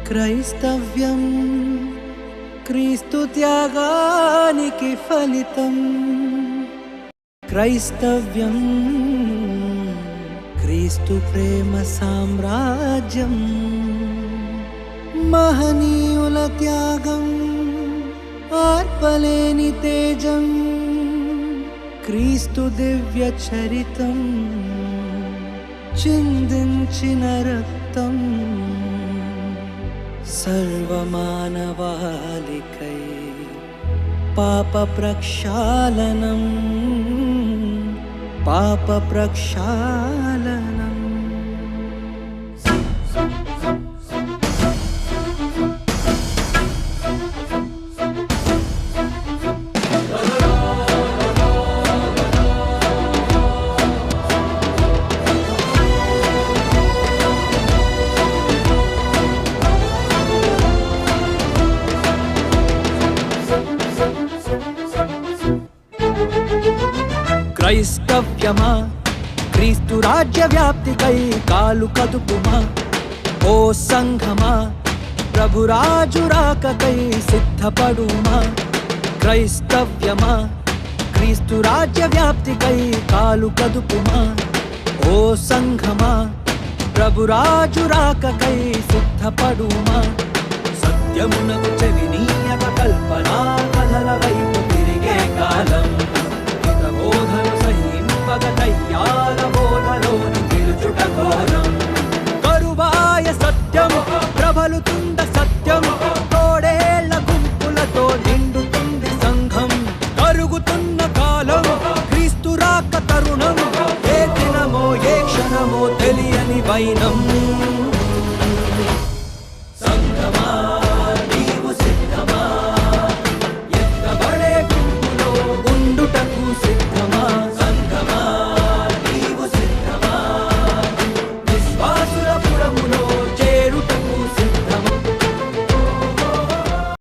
క్రైస్తవ్యం క్రీస్తు త్యాగానికి ఫలితం. క్రైస్తవ్యం క్రీస్తు ప్రేమ సామ్రాజ్యం. మహనీయుల త్యాగం ఆర్పలేని తేజం. క్రీస్తు దివ్య చరితం చిందించిన రక్తం. సర్వమానవాళికై పాప ప్రక్షాళనం. పాప ప్రక్షాళనం. క్రైస్తవ్యమా క్రీస్తు రాజ్య వ్యాప్తికై కాలు కదుపుమా. ఓ సంఘమా ప్రభురాజు రాకకై సిద్ధపడుమా. క్రైస్తవ్యమా క్రీస్తు రాజ్య వ్యాప్తికై కాలు కదుపుమా. ఓ సంఘమా ప్రభురాజు రాకకై సిద్ధపడుమా. సత్యమునకు చెవినీయక కల్పనా కథల వైపు తిరిగే కాలం. బోధను సహింపగ దయ్యాల బోధలోని గెలుచుట ఘోరం. కరువాయ సత్యం ప్రబలుతుంద సత్యం. తోడేళ్ల గుంపులతో నిండుతుంది సంఘం. కరుగుతున్న కాలం క్రీస్తు రాక తరుణం. ఏ దినమో ఏ క్షణమో తెలియని వైనం.